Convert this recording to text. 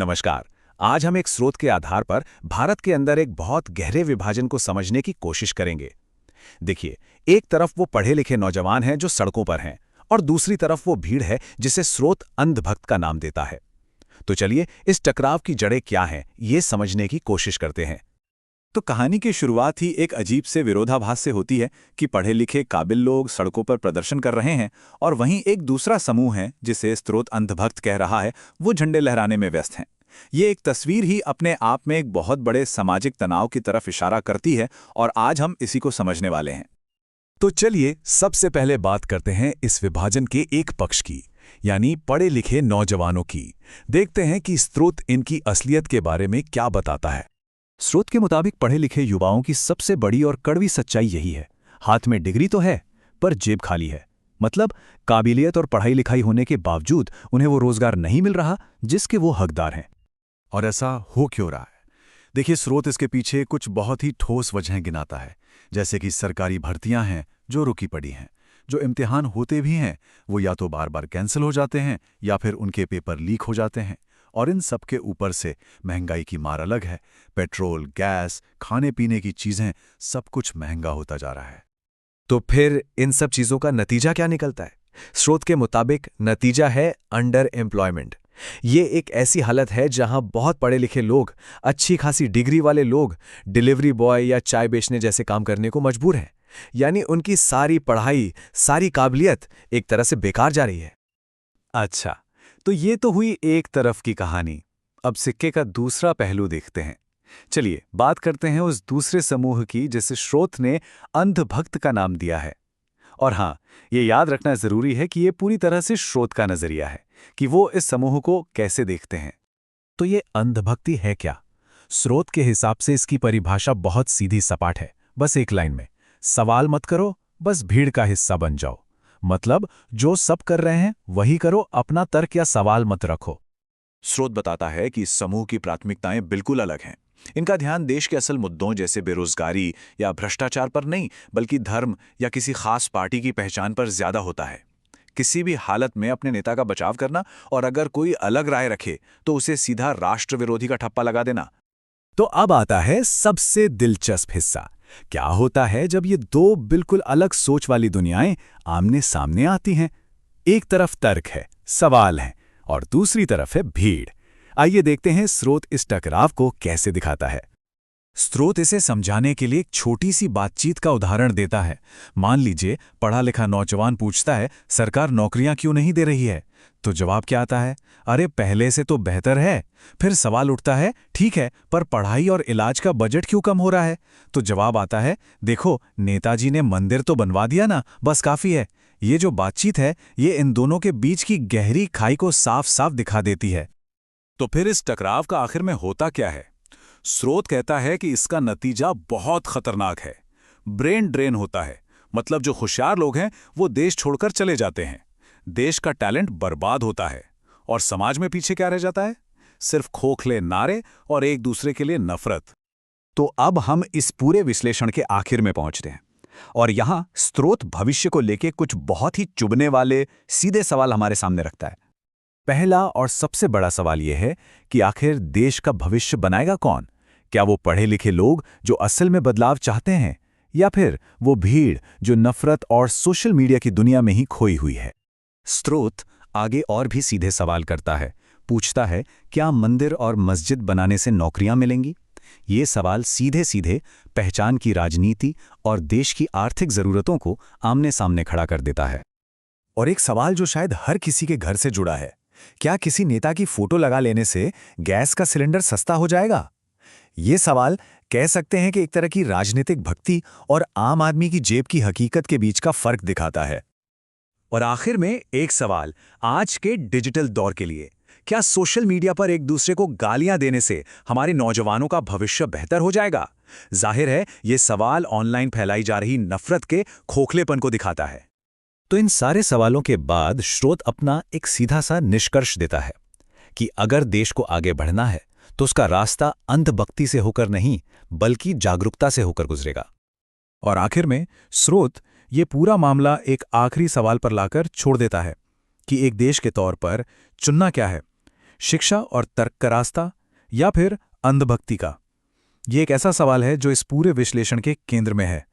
नमस्कार। आज हम एक स्रोत के आधार पर भारत के अंदर एक बहुत गहरे विभाजन को समझने की कोशिश करेंगे। देखिए, एक तरफ वो पढ़े लिखे नौजवान हैं जो सड़कों पर हैं, और दूसरी तरफ वो भीड़ है जिसे स्रोत अंधभक्त का नाम देता है। तो चलिए इस टकराव की जड़ें क्या हैं, ये समझने की कोशिश करते हैं। तो कहानी की शुरुआत ही एक अजीब से विरोधाभास से होती है कि पढ़े लिखे काबिल लोग सड़कों पर प्रदर्शन कर रहे हैं और वहीं एक दूसरा समूह है जिसे स्रोत अंधभक्त कह रहा है, वो झंडे लहराने में व्यस्त हैं। ये एक तस्वीर ही अपने आप में एक बहुत बड़े सामाजिक तनाव की तरफ इशारा करती है और आज हम इसी को समझने वाले हैं। तो चलिए सबसे पहले बात करते हैं इस विभाजन के एक पक्ष की, यानी पढ़े लिखे नौजवानों की। देखते हैं कि स्रोत इनकी असलियत के बारे में क्या बताता है। स्रोत के मुताबिक पढ़े लिखे युवाओं की सबसे बड़ी और कड़वी सच्चाई यही है, हाथ में डिग्री तो है पर जेब खाली है। मतलब काबिलियत और पढ़ाई लिखाई होने के बावजूद उन्हें वो रोजगार नहीं मिल रहा जिसके वो हकदार हैं। और ऐसा हो क्यों रहा है? देखिए, स्रोत इसके पीछे कुछ बहुत ही ठोस वजहें गिनाता है, जैसे कि सरकारी भर्तियां हैं जो रुकी पड़ी हैं, जो इम्तिहान होते भी हैं वो या तो बार बार कैंसिल हो जाते हैं या फिर उनके पेपर लीक हो जाते हैं। और इन सब के ऊपर से महंगाई की मार अलग है। पेट्रोल, गैस, खाने पीने की चीजें, सब कुछ महंगा होता जा रहा है। तो फिर इन सब चीजों का नतीजा क्या निकलता है? स्रोत के मुताबिक नतीजा है अंडर एम्प्लॉयमेंट। ये एक ऐसी हालत है जहां बहुत पढ़े लिखे लोग, अच्छी खासी डिग्री वाले लोग डिलीवरी बॉय या चाय बेचने जैसे काम करने को मजबूर हैं। यानी उनकी सारी पढ़ाई, सारी काबिलियत एक तरह से बेकार जा रही है। अच्छा, तो ये तो हुई एक तरफ की कहानी। अब सिक्के का दूसरा पहलू देखते हैं। चलिए बात करते हैं उस दूसरे समूह की जिसे स्रोत ने अंधभक्त का नाम दिया है। और हाँ, ये याद रखना जरूरी है कि ये पूरी तरह से स्रोत का नजरिया है कि वो इस समूह को कैसे देखते हैं। तो ये अंधभक्ति है क्या? स्रोत के हिसाब से इसकी परिभाषा बहुत सीधी सपाट है, बस एक लाइन में, सवाल मत करो, बस भीड़ का हिस्सा बन जाओ। मतलब जो सब कर रहे हैं वही करो, अपना तर्क या सवाल मत रखो। स्रोत बताता है कि इस समूह की प्राथमिकताएं बिल्कुल अलग हैं। इनका ध्यान देश के असल मुद्दों जैसे बेरोजगारी या भ्रष्टाचार पर नहीं, बल्कि धर्म या किसी खास पार्टी की पहचान पर ज्यादा होता है। किसी भी हालत में अपने नेता का बचाव करना, और अगर कोई अलग राय रखे तो उसे सीधा राष्ट्र विरोधी का ठप्पा लगा देना। तो अब आता है सबसे दिलचस्प हिस्सा। क्या होता है जब ये दो बिल्कुल अलग सोच वाली दुनियाएं आमने सामने आती हैं? एक तरफ तर्क है, सवाल है, और दूसरी तरफ है भीड़। आइए देखते हैं स्रोत इस टकराव को कैसे दिखाता है। स्रोत इसे समझाने के लिए एक छोटी सी बातचीत का उदाहरण देता है। मान लीजिए पढ़ा लिखा नौजवान पूछता है, सरकार नौकरियां क्यों नहीं दे रही है? तो जवाब क्या आता है? अरे पहले से तो बेहतर है। फिर सवाल उठता है, ठीक है, पर पढ़ाई और इलाज का बजट क्यों कम हो रहा है? तो जवाब आता है, देखो नेताजी ने मंदिर तो बनवा दिया ना, बस काफी है। ये जो बातचीत है, ये इन दोनों के बीच की गहरी खाई को साफ साफ दिखा देती है। तो फिर इस टकराव का आखिर में होता क्या है? स्रोत कहता है कि इसका नतीजा बहुत खतरनाक है। ब्रेन ड्रेन होता है। मतलब जो होशियार लोग हैं वो देश छोड़कर चले जाते हैं, देश का टैलेंट बर्बाद होता है, और समाज में पीछे क्या रह जाता है? सिर्फ खोखले नारे और एक दूसरे के लिए नफरत। तो अब हम इस पूरे विश्लेषण के आखिर में पहुंचते हैं, और यहां स्रोत भविष्य को लेकर कुछ बहुत ही चुभने वाले सीधे सवाल हमारे सामने रखता है। पहला और सबसे बड़ा सवाल यह है कि आखिर देश का भविष्य बनाएगा कौन? क्या वो पढ़े लिखे लोग जो असल में बदलाव चाहते हैं, या फिर वो भीड़ जो नफरत और सोशल मीडिया की दुनिया में ही खोई हुई है? स्रोत आगे और भी सीधे सवाल करता है। पूछता है, क्या मंदिर और मस्जिद बनाने से नौकरियां मिलेंगी? ये सवाल सीधे सीधे पहचान की राजनीति और देश की आर्थिक जरूरतों को आमने सामने खड़ा कर देता है। और एक सवाल जो शायद हर किसी के घर से जुड़ा है, क्या किसी नेता की फोटो लगा लेने से गैस का सिलेंडर सस्ता हो जाएगा? ये सवाल कह सकते हैं कि एक तरह की राजनीतिक भक्ति और आम आदमी की जेब की हकीकत के बीच का फर्क दिखाता है। और आखिर में एक सवाल आज के डिजिटल दौर के लिए, क्या सोशल मीडिया पर एक दूसरे को गालियां देने से हमारे नौजवानों का भविष्य बेहतर हो जाएगा? जाहिर है ये सवाल ऑनलाइन फैलाई जा रही नफरत के खोखलेपन को दिखाता है। तो इन सारे सवालों के बाद स्रोत अपना एक सीधा सा निष्कर्ष देता है कि अगर देश को आगे बढ़ना है तो उसका रास्ता अंधभक्ति से होकर नहीं, बल्कि जागरूकता से होकर गुजरेगा। और आखिर में स्रोत ये पूरा मामला एक आखिरी सवाल पर लाकर छोड़ देता है कि एक देश के तौर पर चुनना क्या है, शिक्षा और तर्क का रास्ता या फिर अंधभक्ति का? ये एक ऐसा सवाल है जो इस पूरे विश्लेषण के केंद्र में है।